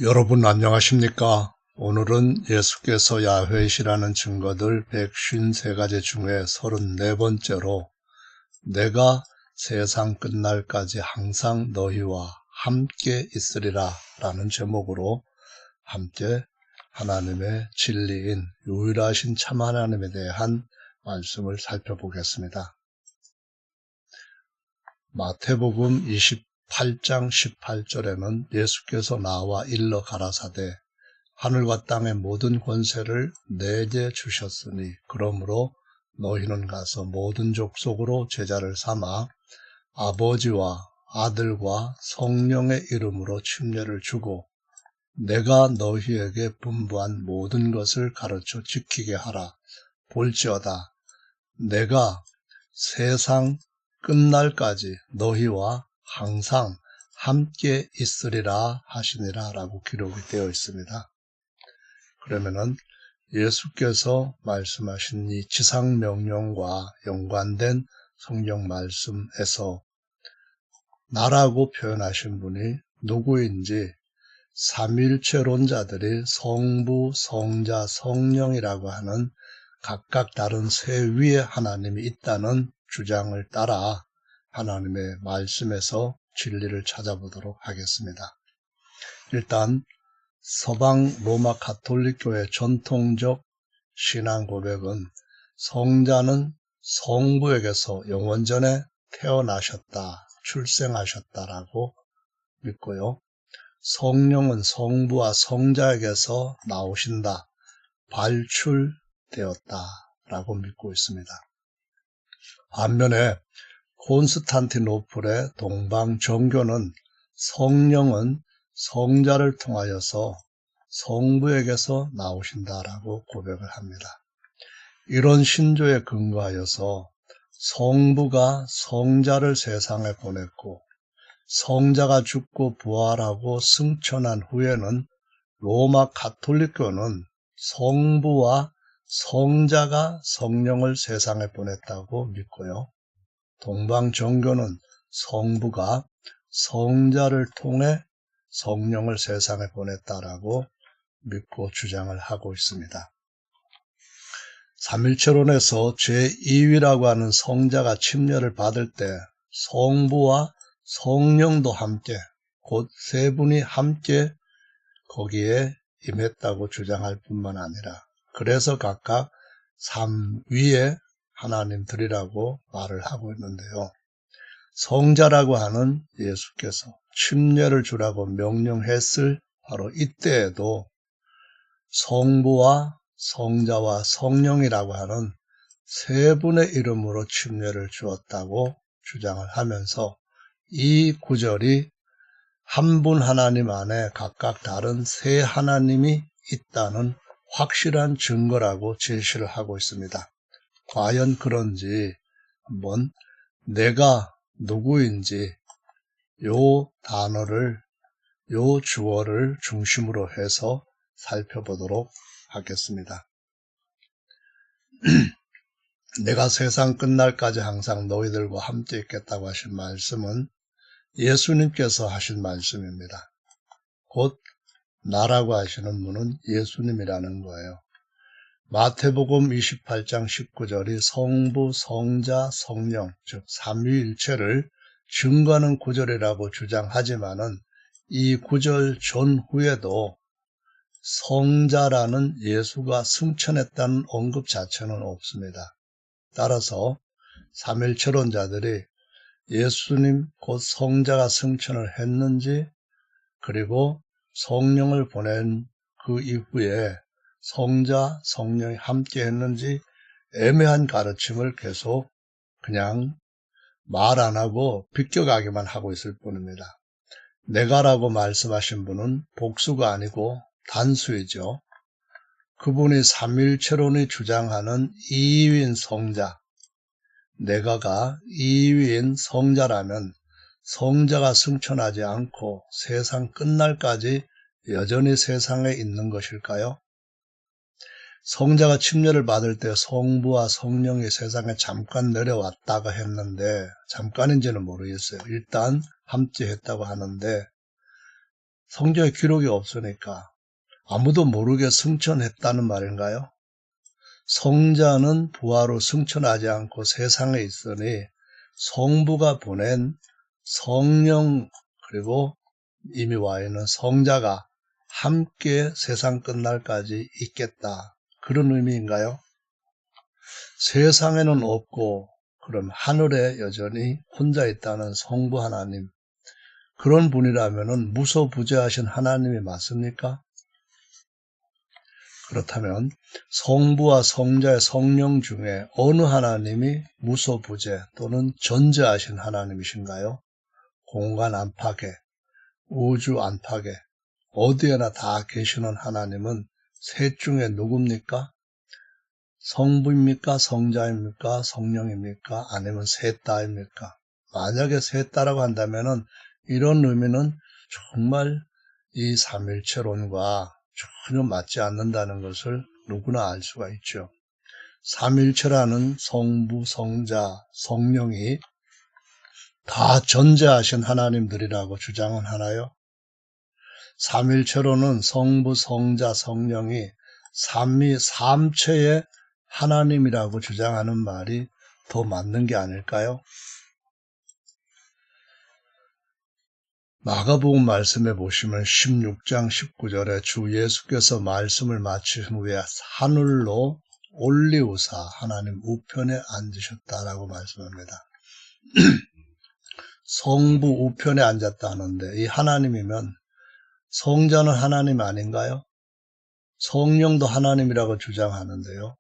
여러분 안녕하십니까? 오늘은 예수께서 야훼시라는 증거들 153가지 중에 34번째로 내가 세상 끝날까지 항상 너희와 함께 있으리라 라는 제목으로 함께 하나님의 진리인 유일하신 참 하나님에 대한 말씀을 살펴보겠습니다. 마태복음 28장 18절에는 예수께서 나와 일러 가라사대 하늘과 땅의 모든 권세를 내게 주셨으니 그러므로 너희는 가서 모든 족속으로 제자를 삼아 아버지와 아들과 성령의 이름으로 침례를 주고 내가 너희에게 분부한 모든 것을 가르쳐 지키게 하라. 볼지어다 내가 세상 끝날까지 너희와 항상 함께 있으리라 하시니라 라고 기록이 되어 있습니다. 그러면은 예수께서 말씀하신 이 지상명령과 연관된 성경 말씀에서 나라고 표현하신 분이 누구인지 삼위일체론자들이 성부, 성자, 성령이라고 하는 각각 다른 세 위의 하나님이 있다는 주장을 따라 하나님의 말씀에서 진리를 찾아보도록 하겠습니다. 일단 서방 로마 가톨릭교의 전통적 신앙 고백은 성자는 성부에게서 영원전에 태어나셨다, 출생하셨다라고 믿고요. 성령은 성부와 성자에게서 나오신다, 발출되었다라고 믿고 있습니다. 반면에 콘스탄티노플의 동방 정교는 성령은 성자를 통하여서 성부에게서 나오신다라고 고백을 합니다. 이런 신조에 근거하여서 성부가 성자를 세상에 보냈고 성자가 죽고 부활하고 승천한 후에는 로마 가톨릭교는 성부와 성자가 성령을 세상에 보냈다고 믿고요. 동방 정교는 성부가 성자를 통해 성령을 세상에 보냈다라고 믿고 주장을 하고 있습니다. 삼일체론에서 제2위라고 하는 성자가 침례를 받을 때 성부와 성령도 함께 곧 세 분이 함께 거기에 임했다고 주장할 뿐만 아니라 그래서 각각 3위의 하나님들이라고 말을 하고 있는데요. 성자라고 하는 예수께서 침례를 주라고 명령했을 바로 이때에도 성부와 성자와 성령이라고 하는 세 분의 이름으로 침례를 주었다고 주장을 하면서 이 구절이 한 분 하나님 안에 각각 다른 세 하나님이 있다는 확실한 증거라고 제시를 하고 있습니다. 과연 그런지 한번 내가 누구인지 요 단어를, 요 주어를 중심으로 해서 살펴보도록 하겠습니다. 내가 세상 끝날까지 항상 너희들과 함께 있겠다고 하신 말씀은 예수님께서 하신 말씀입니다. 곧 나라고 하시는 분은 예수님이라는 거예요. 마태복음 28장 19절이 성부, 성자, 성령, 즉 삼위일체를 증거하는 구절이라고 주장하지만은 이 구절 전후에도 성자라는 예수가 승천했다는 언급 자체는 없습니다. 따라서 삼일체론자들이 예수님 곧 성자가 승천을 했는지 그리고 성령을 보낸 그 이후에 성자, 성령이 함께 했는지 애매한 가르침을 계속 그냥 말 안 하고 비껴가기만 하고 있을 뿐입니다. 내가라고 말씀하신 분은 복수가 아니고 단수이죠. 그분이 삼일체론이 주장하는 이위인 성자, 내가가 이위인 성자라면 성자가 승천하지 않고 세상 끝날까지 여전히 세상에 있는 것일까요? 성자가 침례를 받을 때 성부와 성령이 세상에 잠깐 내려왔다가 했는데 잠깐인지는 모르겠어요. 일단 함께 했다고 하는데 성경에 기록이 없으니까 아무도 모르게 승천했다는 말인가요? 성자는 부하로 승천하지 않고 세상에 있으니 성부가 보낸 성령 그리고 이미 와 있는 성자가 함께 세상 끝날까지 있겠다. 그런 의미인가요? 세상에는 없고 그럼 하늘에 여전히 혼자 있다는 성부 하나님. 그런 분이라면 무소부재하신 하나님이 맞습니까? 그렇다면 성부와 성자의 성령 중에 어느 하나님이 무소부재 또는 전재하신 하나님이신가요? 공간 안팎에, 우주 안팎에, 어디에나 다 계시는 하나님은 셋 중에 누굽니까? 성부입니까? 성자입니까? 성령입니까? 아니면 셋 다입니까? 만약에 셋 다라고 한다면 이런 의미는 정말 이 삼일체론과 전혀 맞지 않는다는 것을 누구나 알 수가 있죠. 삼일체라는 성부, 성자, 성령이 다 전제하신 하나님들이라고 주장은 하나요? 삼일체로는 성부, 성자, 성령이 삼위 삼체의 하나님이라고 주장하는 말이 더 맞는 게 아닐까요? 마가복음 말씀에 보시면 16장 19절에 주 예수께서 말씀을 마치신 후에 하늘로 올리우사 하나님 우편에 앉으셨다라고 말씀합니다. 성부 우편에 앉았다 하는데 이 하나님이면 성자는 하나님 아닌가요? 성령도 하나님이라고 주장하는데요.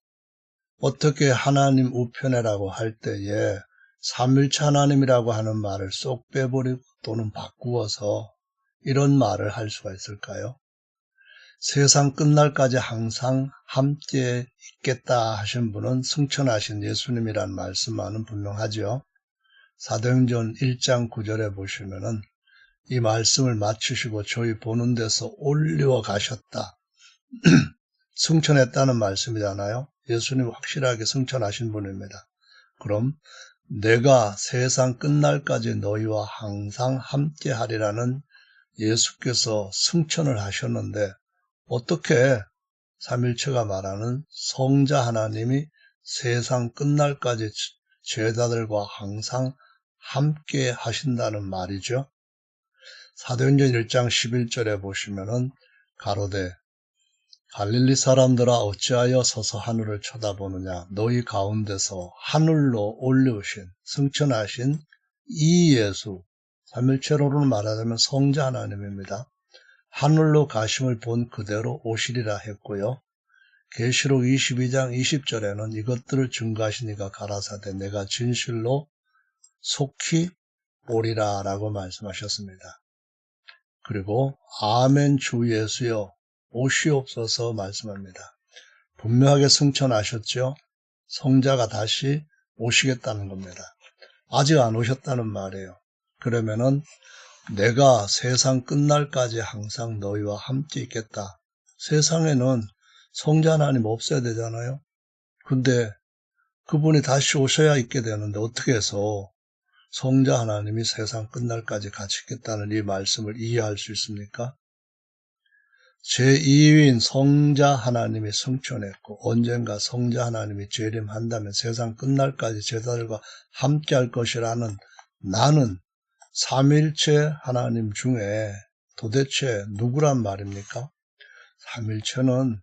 어떻게 하나님 우편에라고 할 때에 삼일체 하나님이라고 하는 말을 쏙 빼버리고 또는 바꾸어서 이런 말을 할 수가 있을까요? 세상 끝날까지 항상 함께 있겠다 하신 분은 승천하신 예수님이란 말씀만은 분명하죠. 사도행전 1장 9절에 보시면은 이 말씀을 마치시고 저희 보는 데서 올려 가셨다. 승천했다는 말씀이잖아요. 예수님 확실하게 승천하신 분입니다. 그럼 내가 세상 끝날까지 너희와 항상 함께 하리라는 예수께서 승천을 하셨는데 어떻게 삼일체가 말하는 성자 하나님이 세상 끝날까지 제자들과 항상 함께 하신다는 말이죠. 사도행전 1장 11절에 보시면은 가로되 갈릴리 사람들아 어찌하여 서서 하늘을 쳐다보느냐 너희 가운데서 하늘로 올려오신 승천하신 이 예수 삼일체로는 말하자면 성자 하나님입니다. 하늘로 가심을 본 그대로 오시리라 했고요. 계시록 22장 20절에는 이것들을 증거하시니가 가라사대 내가 진실로 속히 오리라 라고 말씀하셨습니다. 그리고 아멘 주 예수여 오시옵소서 말씀합니다. 분명하게 승천하셨죠. 성자가 다시 오시겠다는 겁니다. 아직 안 오셨다는 말이에요. 그러면은 내가 세상 끝날까지 항상 너희와 함께 있겠다. 세상에는 성자 하나님 없어야 되잖아요. 근데 그분이 다시 오셔야 있게 되는데 어떻게 해서 성자 하나님이 세상 끝날까지 같이 있겠다는 이 말씀을 이해할 수 있습니까? 제2위인 성자 하나님이 승천했고 언젠가 성자 하나님이 재림한다면 세상 끝날까지 제자들과 함께할 것이라는 나는 삼일체 하나님 중에 도대체 누구란 말입니까? 삼일체는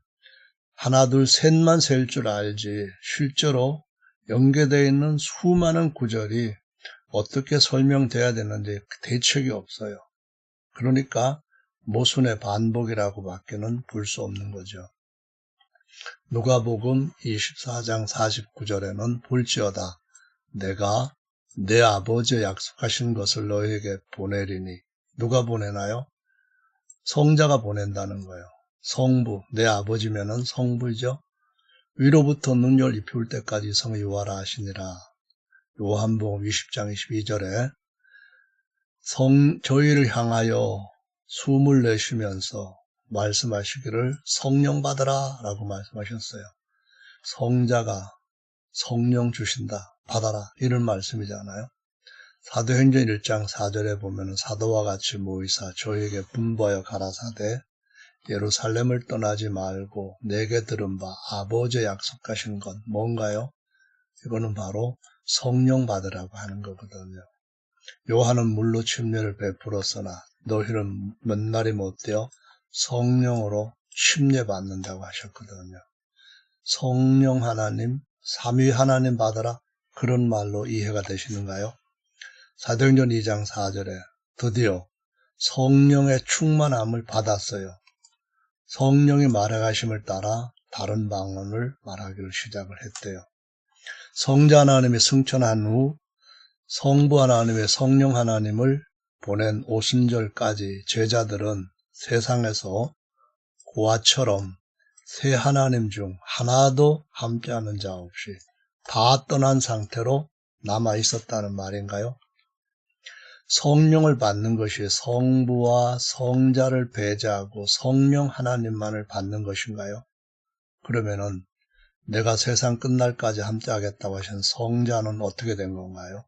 하나 둘 셋만 셀 줄 알지 실제로 연계되어 있는 수많은 구절이 어떻게 설명돼야 되는지 대책이 없어요. 그러니까 모순의 반복이라고 밖에는 볼 수 없는 거죠. 누가복음 24장 49절에는 볼지어다 내가 내 아버지의 약속하신 것을 너희에게 보내리니 누가 보내나요? 성자가 보낸다는 거예요. 성부, 내 아버지면은 성부이죠. 위로부터 눈열 잎이 올 때까지 성을 유하라 하시니라. 요한복음 20장 22절에 저희를 향하여 숨을 내쉬면서 말씀하시기를 성령 받으라 라고 말씀하셨어요. 성자가 성령 주신다, 받아라 이런 말씀이잖아요. 사도행전 1장 4절에 보면 사도와 같이 모이사 저희에게 분부하여 가라사대 예루살렘을 떠나지 말고 내게 들은 바 아버지의 약속하신 건 뭔가요? 이거는 바로 성령 받으라고 하는 거거든요. 요한은 물로 침례를 베풀었으나 너희는 몇 날이 못 되어 성령으로 침례 받는다고 하셨거든요. 성령 하나님, 삼위 하나님 받아라, 그런 말로 이해가 되시는가요? 사도행전 2장 4절에 드디어 성령의 충만함을 받았어요. 성령이 말해가심을 따라 다른 방언을 말하기를 시작을 했대요. 성자 하나님이 승천한 후 성부 하나님의 성령 하나님을 보낸 오순절까지 제자들은 세상에서 고아처럼 세 하나님 중 하나도 함께하는 자 없이 다 떠난 상태로 남아 있었다는 말인가요? 성령을 받는 것이 성부와 성자를 배제하고 성령 하나님만을 받는 것인가요? 그러면은 내가 세상 끝날까지 함께하겠다고 하신 성자는 어떻게 된 건가요?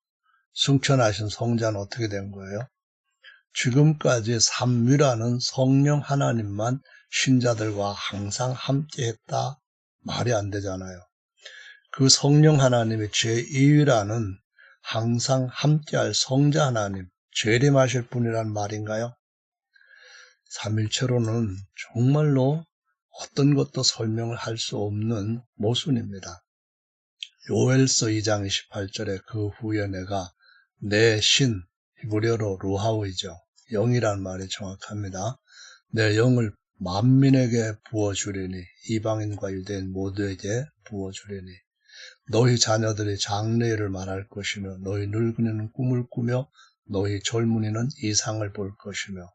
승천하신 성자는 어떻게 된 거예요? 지금까지 삼위라는 성령 하나님만 신자들과 항상 함께했다 말이 안 되잖아요. 그 성령 하나님이 제2위라는 항상 함께할 성자 하나님, 재림하실 분이란 말인가요? 삼일체로는 정말로 어떤 것도 설명을 할 수 없는 모순입니다. 요엘서 2장 28절에 그 후에 내가 내 신, 히브리어로 루하우이죠. 영이란 말이 정확합니다. 내 영을 만민에게 부어주리니 이방인과 유대인 모두에게 부어주리니 너희 자녀들이 장래일을 말할 것이며 너희 늙은이는 꿈을 꾸며 너희 젊은이는 이상을 볼 것이며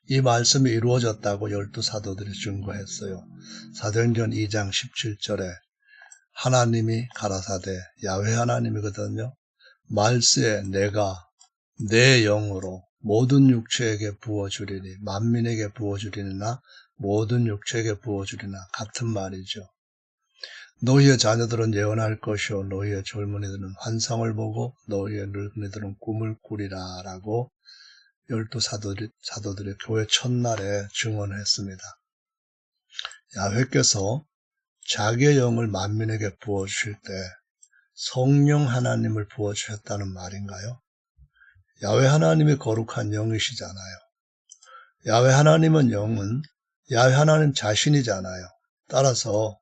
이 말씀이 이루어졌다고 12사도들이 증거했어요. 사도행전 2장 17절에 하나님이 가라사대 야훼 하나님이거든요. 말세에 내가 내 영으로 모든 육체에게 부어주리니 만민에게 부어주리나 모든 육체에게 부어주리나 같은 말이죠. 너희의 자녀들은 예언할 것이요 너희의 젊은이들은 환상을 보고 너희의 늙은이들은 꿈을 꾸리라 라고 12사도들이 교회 첫날에 증언했습니다. 야훼께서 자기의 영을 만민에게 부어주실 때 성령 하나님을 부어주셨다는 말인가요? 야훼 하나님이 거룩한 영이시잖아요. 야훼 하나님은 영은 야훼 하나님 자신이잖아요. 따라서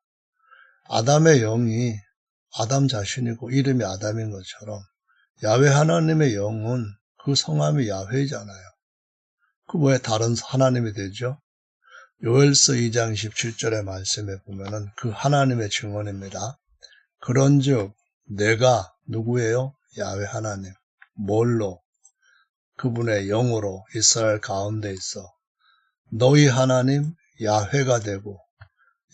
아담의 영이 아담 자신이고 이름이 아담인 것처럼 야훼 하나님의 영은 그 성함이 야훼이잖아요. 그 왜 다른 하나님이 되죠? 요엘서 2장 27절의 말씀에 보면은 그 하나님의 증언입니다. 그런즉 내가 누구예요? 야훼 하나님. 뭘로? 그분의 영으로 이스라엘 가운데 있어 너희 하나님 야훼가 되고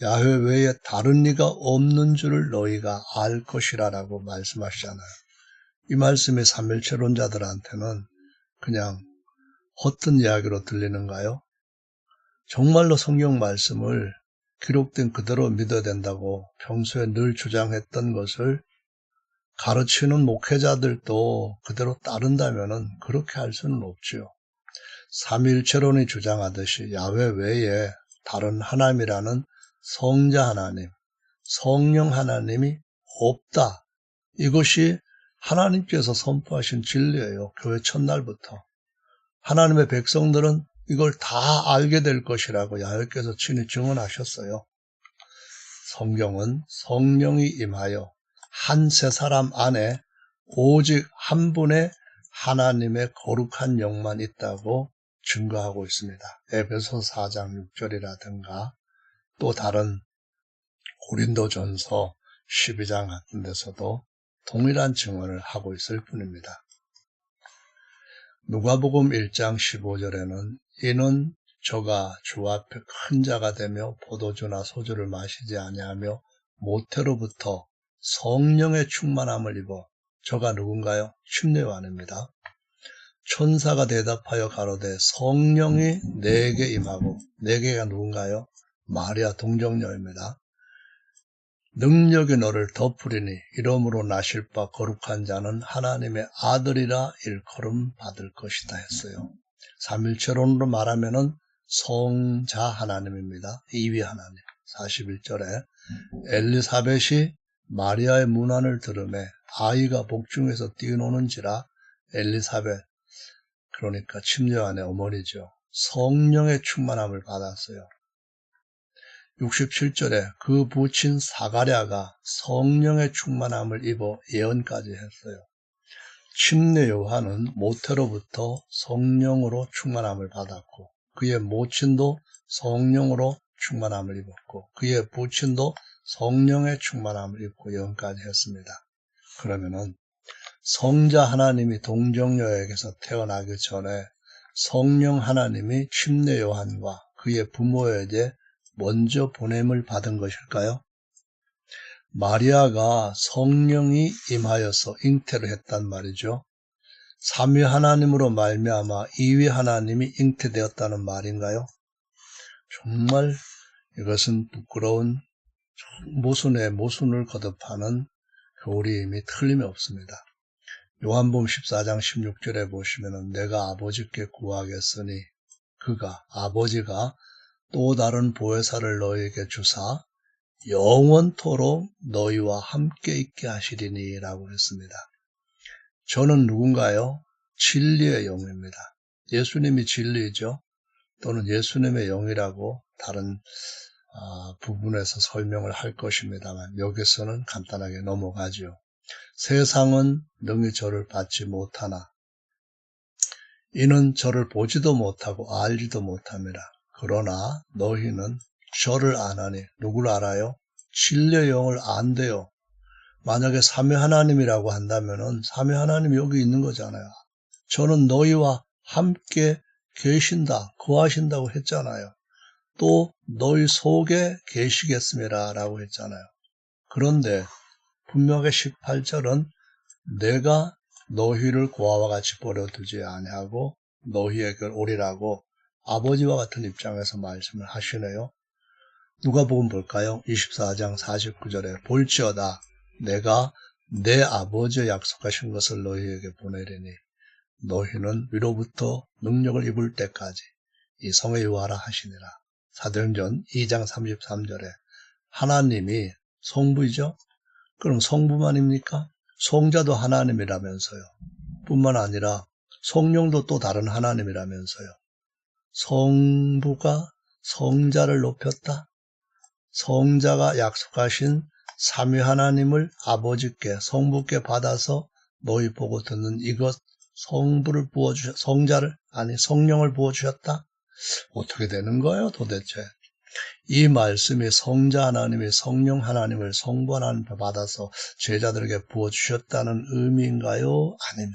야훼 외에 다른 이가 없는 줄을 너희가 알 것이라라고 말씀하시잖아요. 이 말씀이 삼일체론자들한테는 그냥 헛된 이야기로 들리는가요? 정말로 성경 말씀을 기록된 그대로 믿어야 된다고 평소에 늘 주장했던 것을 가르치는 목회자들도 그대로 따른다면은 그렇게 할 수는 없지요. 삼일체론이 주장하듯이 야훼 외에 다른 하나님이라는 성자 하나님, 성령 하나님이 없다. 이것이 하나님께서 선포하신 진리예요. 교회 첫날부터. 하나님의 백성들은 이걸 다 알게 될 것이라고 야훼께서 친히 증언하셨어요. 성경은 성령이 임하여 한 세 사람 안에 오직 한 분의 하나님의 거룩한 영만 있다고 증거하고 있습니다. 에베소 4장 6절이라든가 또 다른 고린도전서 12장 같은 데서도 동일한 증언을 하고 있을 뿐입니다. 누가복음 1장 15절에는 이는 저가 주 앞에 큰 자가 되며 포도주나 소주를 마시지 아니하며 모태로부터 성령의 충만함을 입어 저가 누군가요? 침례요한입니다. 천사가 대답하여 가로되 성령이 내게 임하고 내게가 누군가요? 마리아 동정녀입니다. 능력이 너를 덮으리니 이러므로 나실 바 거룩한 자는 하나님의 아들이라 일컬음 받을 것이다 했어요. 삼일체론으로 말하면은 성자 하나님입니다. 이위 하나님. 41절에 엘리사벳이 마리아의 문안을 들으매 아이가 복중에서 뛰노는지라 엘리사벳, 그러니까 침례요한의 어머니죠. 성령의 충만함을 받았어요. 67절에 그 부친 사가랴가 성령의 충만함을 입어 예언까지 했어요. 침례 요한은 모태로부터 성령으로 충만함을 받았고 그의 모친도 성령으로 충만함을 입었고 그의 부친도 성령의 충만함을 입고 예언까지 했습니다. 그러면은 성자 하나님이 동정녀에게서 태어나기 전에 성령 하나님이 침례 요한과 그의 부모에게 먼저 보냄을 받은 것일까요? 마리아가 성령이 임하여서 잉태를 했단 말이죠. 삼위 하나님으로 말미암아 이위 하나님이 잉태되었다는 말인가요? 정말 이것은 부끄러운 모순에 모순을 거듭하는 교리임이 틀림이 없습니다. 요한복음 14장 16절에 보시면은 내가 아버지께 구하겠으니 아버지가 또 다른 보혜사를 너희에게 주사 영원토록 너희와 함께 있게 하시리니 라고 했습니다. 저는 누군가요? 진리의 영입니다. 예수님이 진리죠. 또는 예수님의 영이라고 다른 부분에서 설명을 할 것입니다만 여기서는 간단하게 넘어가죠. 세상은 능히 저를 받지 못하나 이는 저를 보지도 못하고 알지도 못합니다. 그러나 너희는 저를 아나니 누구를 알아요? 진리의 영을 안대요. 만약에 삼위 하나님이라고 한다면은 삼위 하나님이 여기 있는 거잖아요. 저는 너희와 함께 계신다, 거하신다고 했잖아요. 또 너희 속에 계시겠습니다 라고 했잖아요. 그런데 분명하게 18절은 내가 너희를 고아와 같이 버려두지 아니하고 너희에게 오리라고 아버지와 같은 입장에서 말씀을 하시네요. 누가복음 볼까요? 24장 49절에 볼지어다 내가 내 아버지의 약속하신 것을 너희에게 보내리니 너희는 위로부터 능력을 입을 때까지 이 성에 유하라 하시니라. 사도행전 2장 33절에 하나님이 성부이죠? 그럼 성부만입니까? 성자도 하나님이라면서요. 뿐만 아니라 성령도 또 다른 하나님이라면서요. 성부가 성자를 높였다. 성자가 약속하신 삼위 하나님을 아버지께 성부께 받아서 너희 보고 듣는 이것 성령을 부어주셨다. 어떻게 되는 거예요 도대체? 이 말씀이 성자 하나님이 성령 하나님을 성부 하나님께 받아서 제자들에게 부어주셨다는 의미인가요? 아니면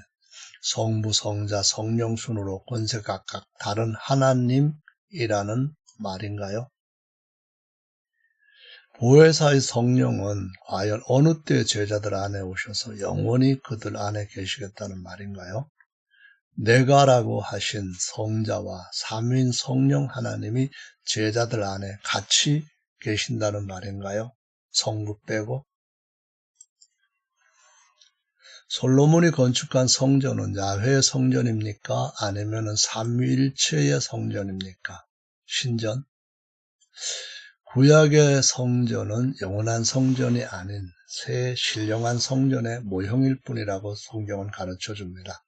성부, 성자, 성령 순으로 권세 각각 다른 하나님이라는 말인가요? 보혜사의 성령은 과연 어느 때 제자들 안에 오셔서 영원히 그들 안에 계시겠다는 말인가요? 내가라고 하신 성자와 삼위인 성령 하나님이 제자들 안에 같이 계신다는 말인가요? 성부 빼고? 솔로몬이 건축한 성전은 야훼의 성전입니까? 아니면 삼위일체의 성전입니까? 신전? 구약의 성전은 영원한 성전이 아닌 새 신령한 성전의 모형일 뿐이라고 성경은 가르쳐줍니다.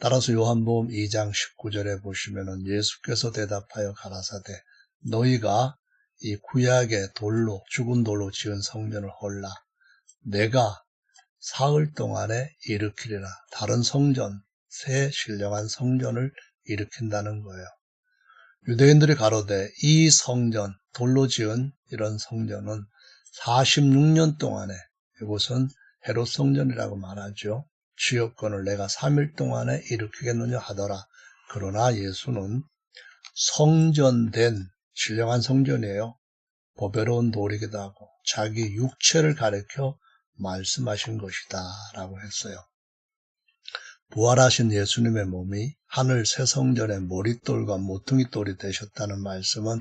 따라서 요한복음 2장 19절에 보시면 예수께서 대답하여 가라사대 너희가 이 구약의 돌로 죽은 돌로 지은 성전을 헐라 내가 사흘 동안에 일으키리라. 다른 성전, 새 신령한 성전을 일으킨다는 거예요. 유대인들이 가로되 이 성전, 돌로 지은 이런 성전은 46년 동안에 이곳은 헤롯 성전이라고 말하죠. 지역권을 내가 3일 동안에 일으키겠느냐 하더라. 그러나 예수는 성전된 신령한 성전이에요. 보배로운 돌이기도 하고 자기 육체를 가리켜 말씀하신 것이다 라고 했어요. 부활하신 예수님의 몸이 하늘 새 성전의 머릿돌과 모퉁이돌이 되셨다는 말씀은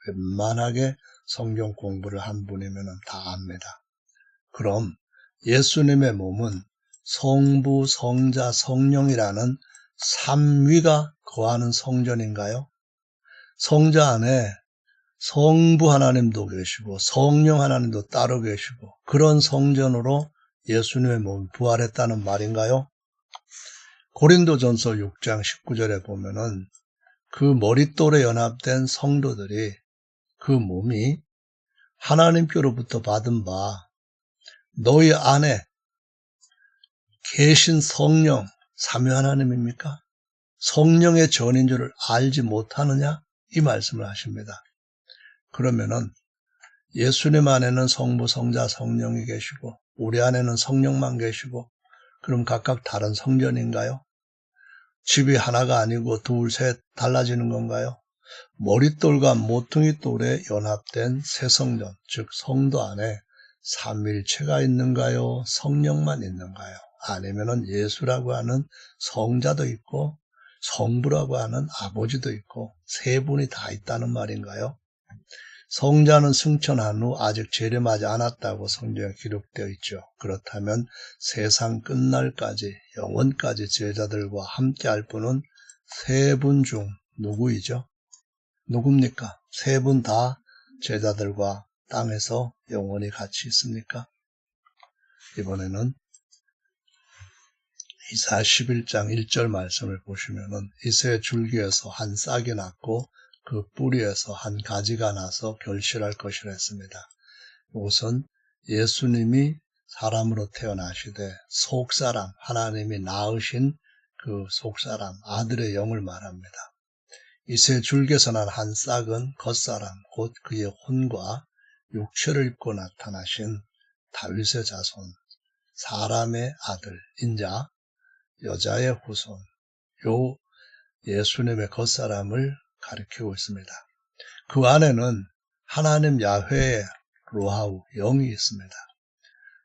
웬만하게 성경 공부를 한 분이면 다 압니다. 그럼 예수님의 몸은 성부, 성자, 성령이라는 삼위가 거하는 성전인가요? 성자 안에 성부 하나님도 계시고 성령 하나님도 따로 계시고 그런 성전으로 예수님의 몸이 부활했다는 말인가요? 고린도전서 6장 19절에 보면은 그 머릿돌에 연합된 성도들이 그 몸이 하나님께로부터 받은 바 너희 안에 계신 성령, 삼위 하나님입니까? 성령의 전인 줄을 알지 못하느냐? 이 말씀을 하십니다. 그러면은 예수님 안에는 성부, 성자, 성령이 계시고 우리 안에는 성령만 계시고 그럼 각각 다른 성전인가요? 집이 하나가 아니고 둘, 셋 달라지는 건가요? 머릿돌과 모퉁이돌에 연합된 새 성전, 즉 성도 안에 삼위일체가 있는가요? 성령만 있는가요? 아니면은 예수라고 하는 성자도 있고 성부라고 하는 아버지도 있고 세 분이 다 있다는 말인가요? 성자는 승천한 후 아직 재림하지 않았다고 성경에 기록되어 있죠. 그렇다면 세상 끝날까지 영원까지 제자들과 함께할 분은 세 분 중 누구이죠? 누굽니까? 세 분 다 제자들과 땅에서 영원히 같이 있습니까? 이번에는 이사야 11장 1절 말씀을 보시면은 이새 줄기에서 한 싹이 났고 그 뿌리에서 한 가지가 나서 결실할 것이라 했습니다. 이것은 예수님이 사람으로 태어나시되 속사람, 하나님이 낳으신 그 속사람, 아들의 영을 말합니다. 이새 줄기에서 난 한 싹은 겉사람, 곧 그의 혼과 육체를 입고 나타나신 다윗의 자손, 사람의 아들, 인자, 여자의 후손, 요 예수님의 겉사람을 가리키고 있습니다. 그 안에는 하나님 야훼의 로하우, 영이 있습니다.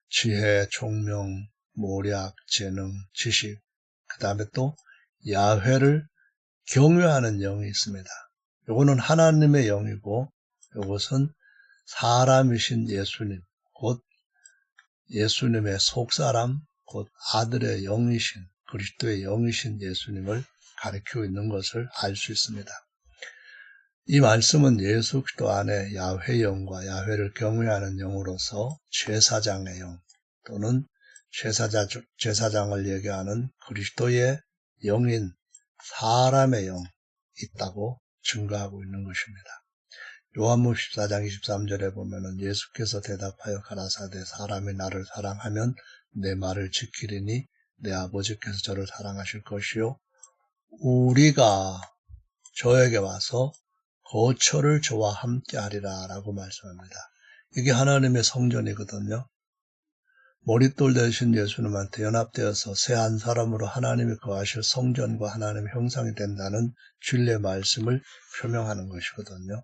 지혜, 총명, 모략, 재능, 지식, 그 다음에 또 야훼를 경외하는 영이 있습니다. 요거는 하나님의 영이고 요것은 사람이신 예수님, 곧 예수님의 속사람, 곧 아들의 영이신 그리스도의 영이신 예수님을 가리키고 있는 것을 알 수 있습니다. 이 말씀은 예수 그리스도 안에 야훼 영과 야훼를 경외하는 영으로서 제사장의 영 또는 제사장을 얘기하는 그리스도의 영인 사람의 영 있다고 증거하고 있는 것입니다. 요한복음 14장 23절에 보면은 예수께서 대답하여 가라사대 사람이 나를 사랑하면 내 말을 지키리니 내 아버지께서 저를 사랑하실 것이요 우리가 저에게 와서 거처를 저와 함께 하리라 라고 말씀합니다. 이게 하나님의 성전이거든요. 머릿돌 대신 예수님한테 연합되어서 새 한 사람으로 하나님이 거하실 성전과 하나님의 형상이 된다는 진리의 말씀을 표명하는 것이거든요.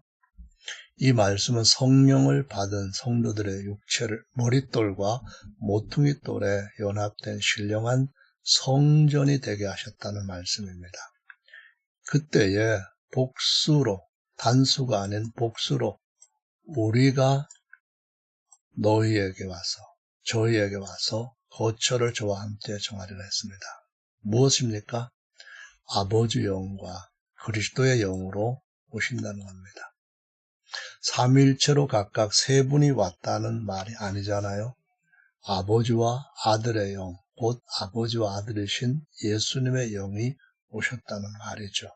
이 말씀은 성령을 받은 성도들의 육체를 머릿돌과 모퉁이돌에 연합된 신령한 성전이 되게 하셨다는 말씀입니다. 그때에 복수로, 단수가 아닌 복수로 우리가 너희에게 와서 저희에게 와서 거처를 저와 함께 정하리라 했습니다. 무엇입니까? 아버지 영과 그리스도의 영으로 오신다는 겁니다. 삼위일체로 각각 세 분이 왔다는 말이 아니잖아요. 아버지와 아들의 영, 곧 아버지와 아들이신 예수님의 영이 오셨다는 말이죠.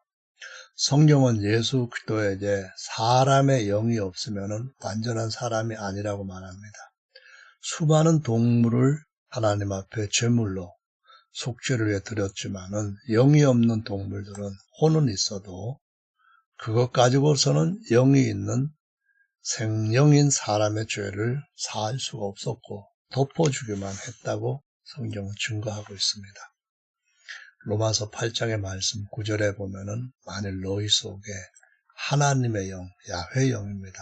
성경은 예수 그리스도에게 사람의 영이 없으면 완전한 사람이 아니라고 말합니다. 수많은 동물을 하나님 앞에 제물로 속죄를 위해 드렸지만은 영이 없는 동물들은 혼은 있어도 그것 가지고서는 영이 있는 생명인 사람의 죄를 사할 수가 없었고 덮어주기만 했다고 성경은 증거하고 있습니다. 로마서 8장의 말씀 9절에 보면은 만일 너희 속에 하나님의 영, 야훼 영입니다.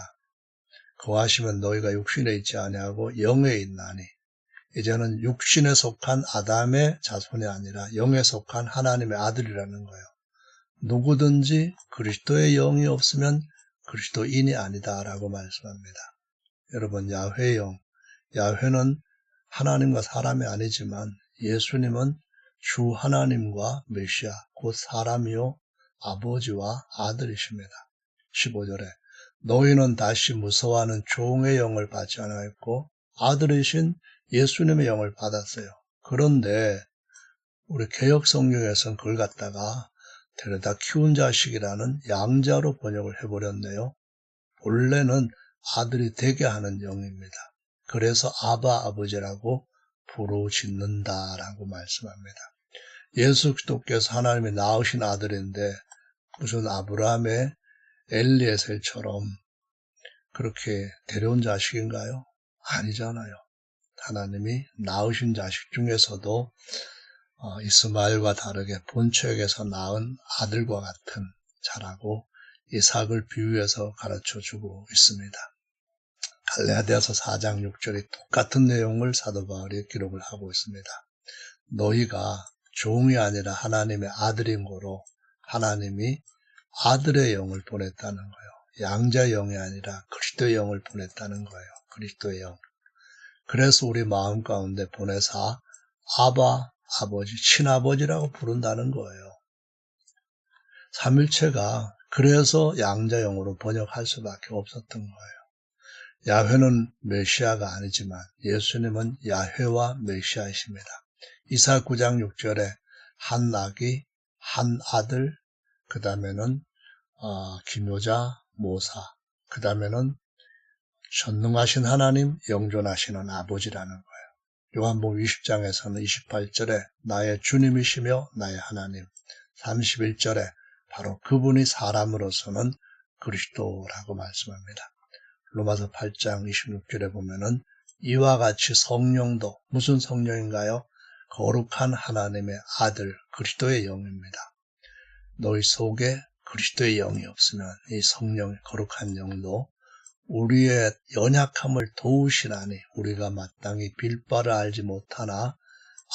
거하시면 너희가 육신에 있지 아니하고 영에 있나니 이제는 육신에 속한 아담의 자손이 아니라 영에 속한 하나님의 아들이라는 거예요. 누구든지 그리스도의 영이 없으면 그리스도인이 아니다라고 말씀합니다. 여러분, 야훼의 영, 야훼는 하나님과 사람이 아니지만 예수님은 주 하나님과 메시아, 곧 사람이요 아버지와 아들이십니다. 15절에 너희는 다시 무서워하는 종의 영을 받지 않았고 아들이신 예수님의 영을 받았어요. 그런데 우리 개역 성경에서는 그걸 갖다가 데려다 키운 자식이라는 양자로 번역을 해버렸네요. 본래는 아들이 되게 하는 영입니다. 그래서 아바 아버지라고 부르짖는다라고 말씀합니다. 예수 그리스도께서 하나님이 낳으신 아들인데 무슨 아브라함의 엘리에셀처럼 그렇게 데려온 자식인가요? 아니잖아요. 하나님이 낳으신 자식 중에서도 이스마엘과 다르게 본초에게서 낳은 아들과 같은 자라고 이삭을 비유해서 가르쳐주고 있습니다. 갈라디아서 4장 6절에 똑같은 내용을 사도 바울이 기록을 하고 있습니다. 너희가 종이 아니라 하나님의 아들인 거로 하나님이 아들의 영을 보냈다는 거예요. 양자의 영이 아니라 그리스도의 영을 보냈다는 거예요. 그리스도의 영. 그래서 우리 마음 가운데 보내사 아바, 아버지, 친아버지라고 부른다는 거예요. 삼일체가 그래서 양자영으로 번역할 수밖에 없었던 거예요. 야훼는 메시아가 아니지만 예수님은 야훼와 메시아이십니다. 이사 9장 6절에 한 낙이 한 아들, 그 다음에는 기묘자, 모사, 그 다음에는 전능하신 하나님, 영존하시는 아버지라는 거예요. 요한복음 20장에서는 28절에 나의 주님이시며 나의 하나님, 31절에 바로 그분이 사람으로서는 그리스도라고 말씀합니다. 로마서 8장 26절에 보면은 이와 같이 성령도 무슨 성령인가요? 거룩한 하나님의 아들 그리스도의 영입니다. 너희 속에 그리스도의 영이 없으면 이 성령의 거룩한 영도 우리의 연약함을 도우시나니 우리가 마땅히 빌바를 알지 못하나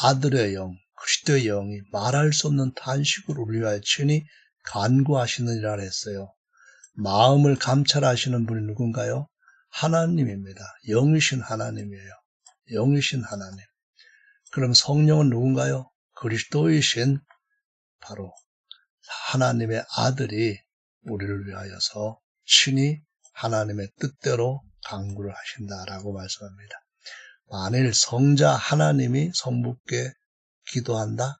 아들의 영, 그리스도의 영이 말할 수 없는 탄식으로 우리 위하여 친히 간구하시느니라 했어요. 마음을 감찰하시는 분이 누군가요? 하나님입니다. 영이신 하나님이에요. 영이신 하나님. 그럼 성령은 누군가요? 그리스도이신 바로 하나님의 아들이 우리를 위하여서 친히 하나님의 뜻대로 간구를 하신다라고 말씀합니다. 만일 성자 하나님이 성부께 기도한다?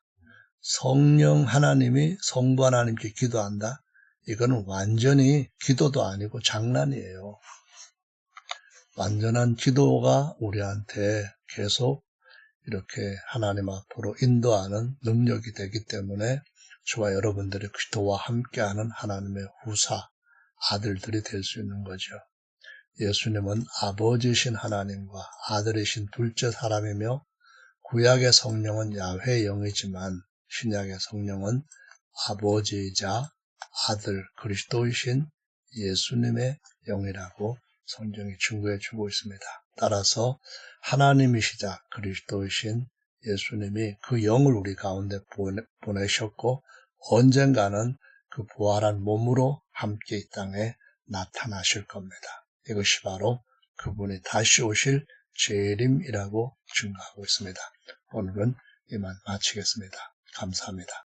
성령 하나님이 성부 하나님께 기도한다? 이거는 완전히 기도도 아니고 장난이에요. 완전한 기도가 우리한테 계속 이렇게 하나님 앞으로 인도하는 능력이 되기 때문에 저와 여러분들이 그리스도와 함께하는 하나님의 후사, 아들들이 될 수 있는 거죠. 예수님은 아버지이신 하나님과 아들이신 둘째 사람이며 구약의 성령은 야훼의 영이지만 신약의 성령은 아버지이자 아들 그리스도이신 예수님의 영이라고 성경이 증거해 주고 있습니다. 따라서 하나님이시자 그리스도이신 예수님이 그 영을 우리 가운데 보내셨고 언젠가는 그 부활한 몸으로 함께 이 땅에 나타나실 겁니다. 이것이 바로 그분이 다시 오실 재림이라고 증거하고 있습니다. 오늘은 이만 마치겠습니다. 감사합니다.